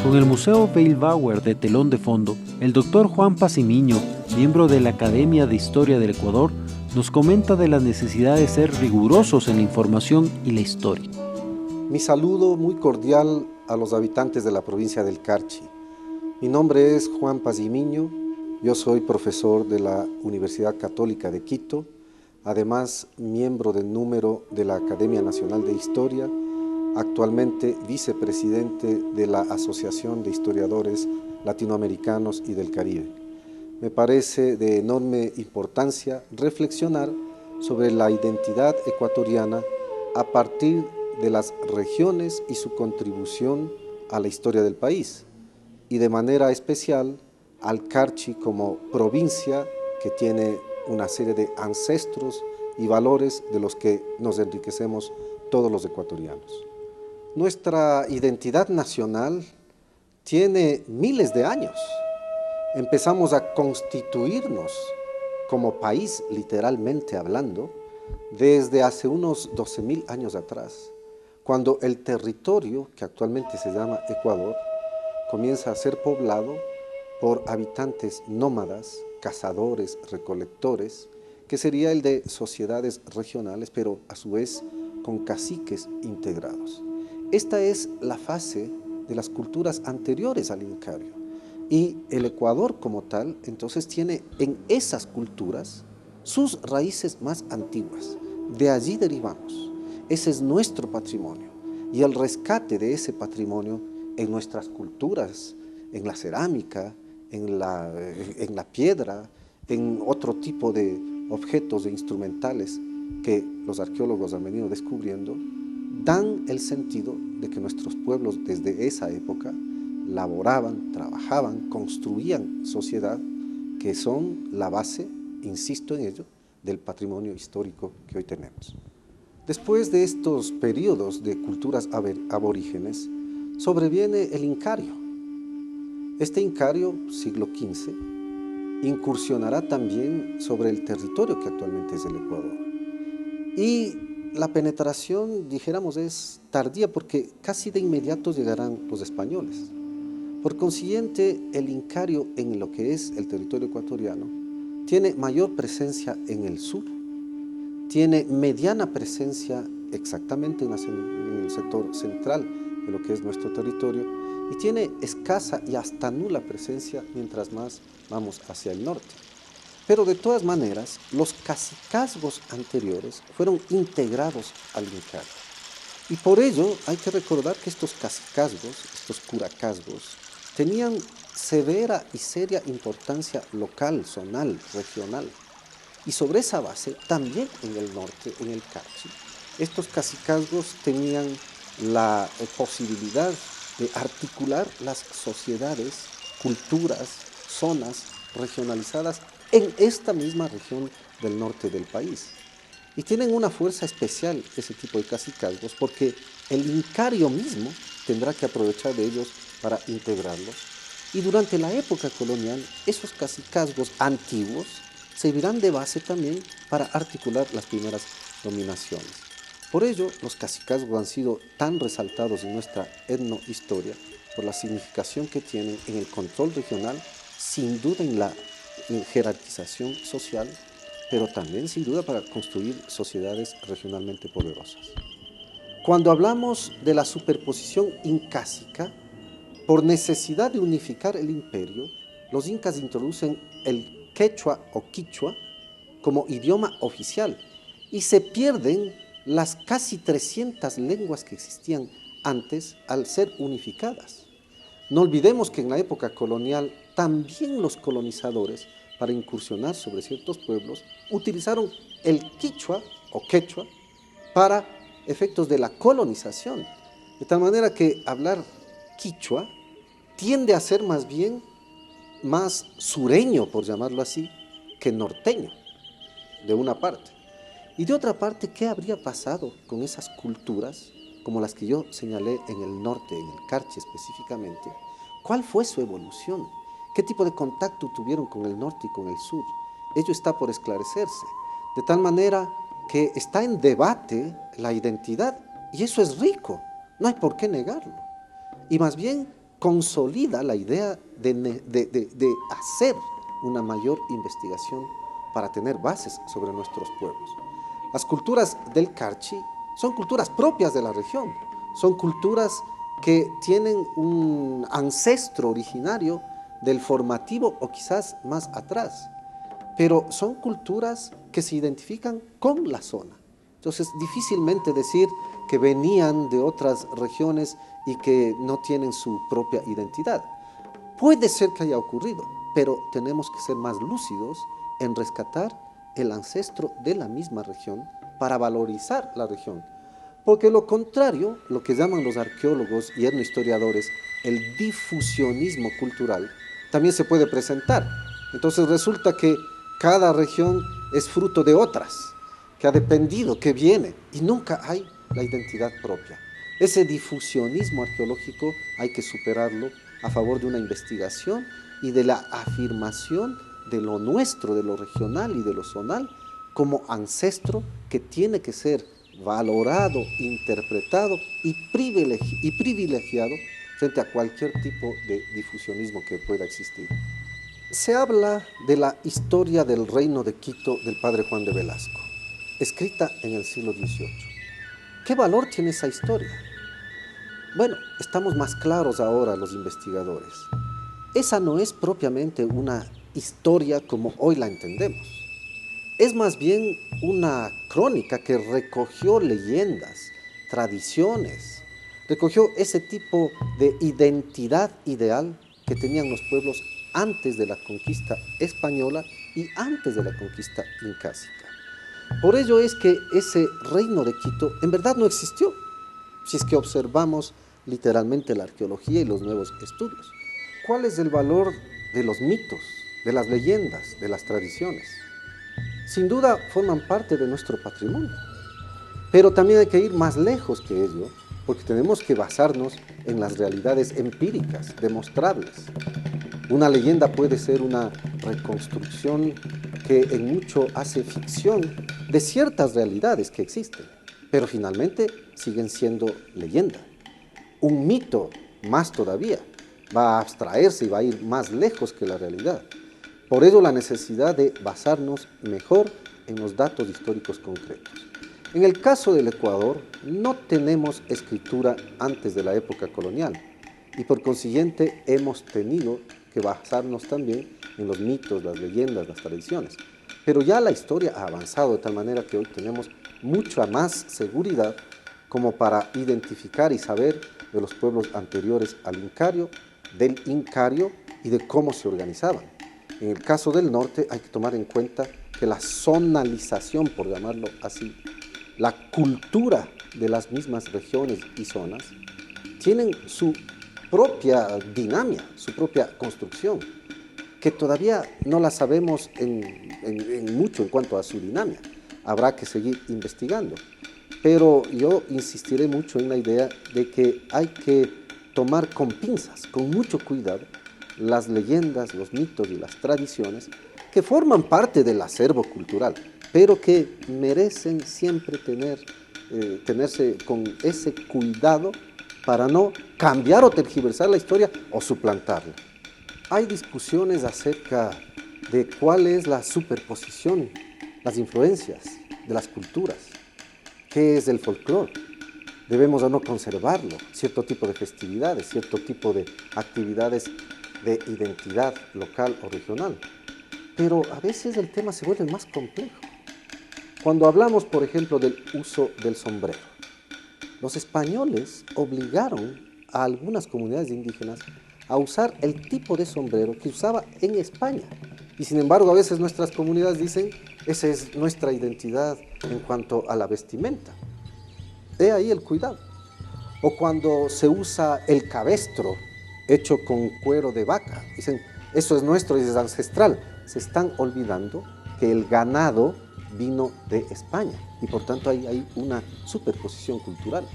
Con el Museo Beilbauer de telón de fondo, el doctor Juan Pazimiño, miembro de la Academia de Historia del Ecuador, nos comenta de la necesidad de ser rigurosos en la información y la historia. Mi saludo muy cordial a los habitantes de la provincia del Carchi. Mi nombre es Juan Pazimiño, yo soy profesor de la Universidad Católica de Quito, además miembro del número de la Academia Nacional de Historia, actualmente vicepresidente de la Asociación de Historiadores Latinoamericanos y del Caribe. Me parece de enorme importancia reflexionar sobre la identidad ecuatoriana a partir de las regiones y su contribución a la historia del país, y de manera especial al Carchi como provincia que tiene una serie de ancestros y valores de los que nos enriquecemos todos los ecuatorianos. Nuestra identidad nacional tiene miles de años. Empezamos a constituirnos como país, literalmente hablando, desde hace unos 12.000 años atrás, cuando el territorio, que actualmente se llama Ecuador, comienza a ser poblado por habitantes nómadas, cazadores, recolectores, que sería el de sociedades regionales, pero a su vez con caciques integrados. Esta es la fase de las culturas anteriores al Incario. Y el Ecuador como tal, entonces tiene en esas culturas sus raíces más antiguas. De allí derivamos. Ese es nuestro patrimonio. Y el rescate de ese patrimonio en nuestras culturas, en la cerámica, en la piedra, en otro tipo de objetos e instrumentales que los arqueólogos han venido descubriendo, dan el sentido de que nuestros pueblos desde esa época laboraban, trabajaban, construían sociedad, que son la base, insisto en ello, del patrimonio histórico que hoy tenemos. Después de estos periodos de culturas aborígenes, sobreviene el Incario. Este Incario, siglo XV, incursionará también sobre el territorio que actualmente es el Ecuador. Y la penetración, dijéramos, es tardía porque casi de inmediato llegarán los españoles. Por consiguiente, el Incario en lo que es el territorio ecuatoriano tiene mayor presencia en el sur, tiene mediana presencia exactamente en el sector central de lo que es nuestro territorio y tiene escasa y hasta nula presencia mientras más vamos hacia el norte. Pero de todas maneras, los cacicazgos anteriores fueron integrados al Incario. Y por ello hay que recordar que estos cacicazgos, estos curacazgos, tenían severa y seria importancia local, zonal, regional. Y sobre esa base, también en el norte, en el Carchi, estos cacicazgos tenían la posibilidad de articular las sociedades, culturas, zonas regionalizadas en esta misma región del norte del país. Y tienen una fuerza especial ese tipo de cacicazgos porque el Incario mismo tendrá que aprovechar de ellos para integrarlos. Y durante la época colonial, esos cacicazgos antiguos servirán de base también para articular las primeras dominaciones. Por ello, los cacicazgos han sido tan resaltados en nuestra etnohistoria por la significación que tienen en el control regional, sin duda en la jerarquización social, pero también sin duda para construir sociedades regionalmente poderosas. Cuando hablamos de la superposición incásica, por necesidad de unificar el imperio, los incas introducen el quechua o quichua como idioma oficial y se pierden las casi 300 lenguas que existían antes al ser unificadas. No olvidemos que en la época colonial también los colonizadores, para incursionar sobre ciertos pueblos, utilizaron el quichua o quechua para efectos de la colonización. De tal manera que hablar quichua tiende a ser más bien más sureño, por llamarlo así, que norteño, de una parte. Y de otra parte, ¿qué habría pasado con esas culturas, como las que yo señalé en el norte, en el Carchi específicamente? ¿Cuál fue su evolución? ¿Qué tipo de contacto tuvieron con el norte y con el sur? Ello está por esclarecerse, de tal manera que está en debate la identidad, y eso es rico, no hay por qué negarlo. Y más bien consolida la idea de hacer una mayor investigación para tener bases sobre nuestros pueblos. Las culturas del Carchi son culturas propias de la región, son culturas que tienen un ancestro originario del formativo o quizás más atrás, pero son culturas que se identifican con la zona. Entonces, difícilmente decir que venían de otras regiones y que no tienen su propia identidad. Puede ser que haya ocurrido, pero tenemos que ser más lúcidos en rescatar el ancestro de la misma región para valorizar la región. Porque lo contrario, lo que llaman los arqueólogos y etnohistoriadores, el difusionismo cultural, también se puede presentar. Entonces resulta que cada región es fruto de otras, que ha dependido, que viene, y nunca hay la identidad propia. Ese difusionismo arqueológico hay que superarlo a favor de una investigación y de la afirmación de lo nuestro, de lo regional y de lo zonal, como ancestro que tiene que ser valorado, interpretado y privilegiado frente a cualquier tipo de difusionismo que pueda existir. Se habla de la historia del reino de Quito del padre Juan de Velasco, escrita en el siglo XVIII. ¿Qué valor tiene esa historia? Bueno, estamos más claros ahora los investigadores. Esa no es propiamente una historia como hoy la entendemos. Es más bien una crónica que recogió leyendas, tradiciones, recogió ese tipo de identidad ideal que tenían los pueblos antes de la conquista española y antes de la conquista incásica. Por ello es que ese reino de Quito en verdad no existió, si es que observamos literalmente la arqueología y los nuevos estudios. ¿Cuál es el valor de los mitos, de las leyendas, de las tradiciones? Sin duda forman parte de nuestro patrimonio, pero también hay que ir más lejos que ello, porque tenemos que basarnos en las realidades empíricas, demostrables. Una leyenda puede ser una reconstrucción que en mucho hace ficción de ciertas realidades que existen, pero finalmente siguen siendo leyenda. Un mito, más todavía, va a abstraerse y va a ir más lejos que la realidad. Por ello, la necesidad de basarnos mejor en los datos históricos concretos. En el caso del Ecuador, no tenemos escritura antes de la época colonial y por consiguiente hemos tenido que basarnos también en los mitos, las leyendas, las tradiciones. Pero ya la historia ha avanzado de tal manera que hoy tenemos mucha más seguridad como para identificar y saber de los pueblos anteriores al Incario, del Incario y de cómo se organizaban. En el caso del norte hay que tomar en cuenta que la zonalización, por llamarlo así, la cultura de las mismas regiones y zonas, tienen su propia dinámica, su propia construcción, que todavía no la sabemos en mucho en cuanto a su dinámica. Habrá que seguir investigando. Pero yo insistiré mucho en la idea de que hay que tomar con pinzas, con mucho cuidado, las leyendas, los mitos y las tradiciones que forman parte del acervo cultural, pero que merecen siempre tenerse con ese cuidado para no cambiar o tergiversar la historia o suplantarla. Hay discusiones acerca de cuál es la superposición, las influencias de las culturas, qué es el folclore. Debemos o no conservarlo, cierto tipo de festividades, cierto tipo de actividades de identidad local o regional. Pero a veces el tema se vuelve más complejo. Cuando hablamos, por ejemplo, del uso del sombrero, los españoles obligaron a algunas comunidades indígenas a usar el tipo de sombrero que usaba en España. Y sin embargo, a veces nuestras comunidades dicen, esa es nuestra identidad en cuanto a la vestimenta. He ahí el cuidado. O cuando se usa el cabestro hecho con cuero de vaca, dicen, eso es nuestro y es ancestral. Se están olvidando que el ganado vino de España y por tanto hay una superposición cultural.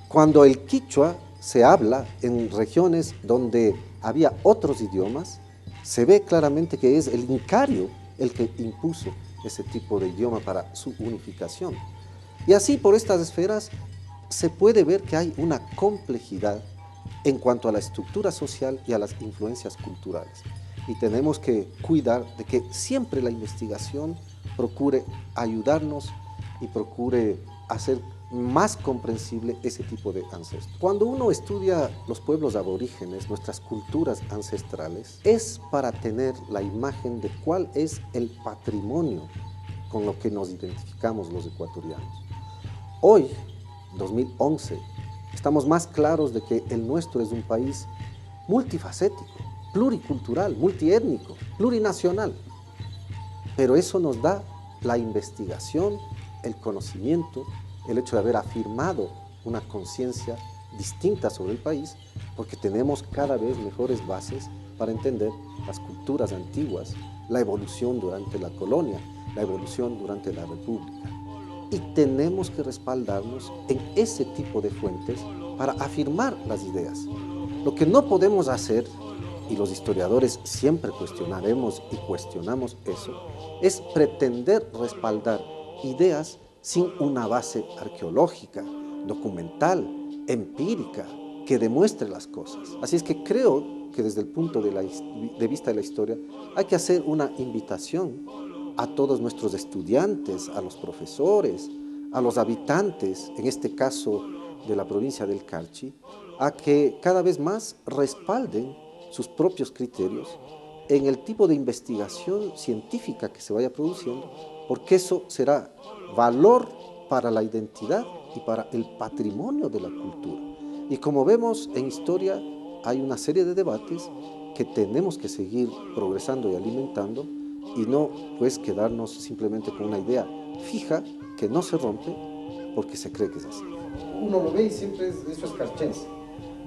Cuando el quichua se habla en regiones donde había otros idiomas, se ve claramente que es el incario el que impuso ese tipo de idioma para su unificación. Y así por estas esferas se puede ver que hay una complejidad en cuanto a la estructura social y a las influencias culturales. Y tenemos que cuidar de que siempre la investigación procure ayudarnos y procure hacer más comprensible ese tipo de ancestros. Cuando uno estudia los pueblos aborígenes, nuestras culturas ancestrales, es para tener la imagen de cuál es el patrimonio con lo que nos identificamos los ecuatorianos. Hoy, 2011, estamos más claros de que el nuestro es un país multifacético, pluricultural, multiétnico, plurinacional. Pero eso nos da la investigación, el conocimiento, el hecho de haber afirmado una conciencia distinta sobre el país, porque tenemos cada vez mejores bases para entender las culturas antiguas, la evolución durante la colonia, la evolución durante la república. Y tenemos que respaldarnos en ese tipo de fuentes para afirmar las ideas. Lo que no podemos hacer, y los historiadores siempre cuestionaremos y cuestionamos eso, es pretender respaldar ideas sin una base arqueológica, documental, empírica, que demuestre las cosas. Así es que creo que desde el punto de vista de la historia hay que hacer una invitación a todos nuestros estudiantes, a los profesores, a los habitantes, en este caso de la provincia del Carchi, a que cada vez más respalden sus propios criterios en el tipo de investigación científica que se vaya produciendo, porque eso será valor para la identidad y para el patrimonio de la cultura. Y como vemos en historia, hay una serie de debates que tenemos que seguir progresando y alimentando, y no pues quedarnos simplemente con una idea fija que no se rompe porque se cree que es así. Uno lo ve y siempre eso es carchense.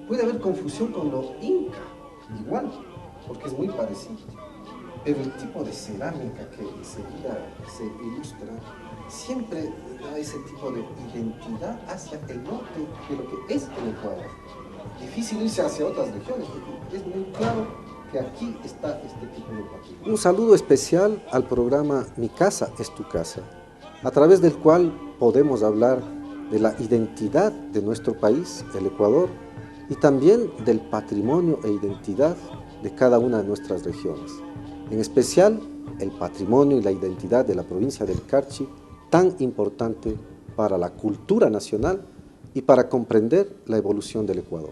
Puede haber confusión con lo inca, igual, porque es muy parecido. Pero el tipo de cerámica que enseguida se ilustra siempre da ese tipo de identidad hacia el norte de lo que es el Ecuador. Difícil irse hacia otras regiones, porque es muy claro que aquí está este tipo de patrimonio. Un saludo especial al programa Mi Casa es tu Casa, a través del cual podemos hablar de la identidad de nuestro país, el Ecuador, y también del patrimonio e identidad de cada una de nuestras regiones. En especial, el patrimonio y la identidad de la provincia del Carchi, tan importante para la cultura nacional y para comprender la evolución del Ecuador.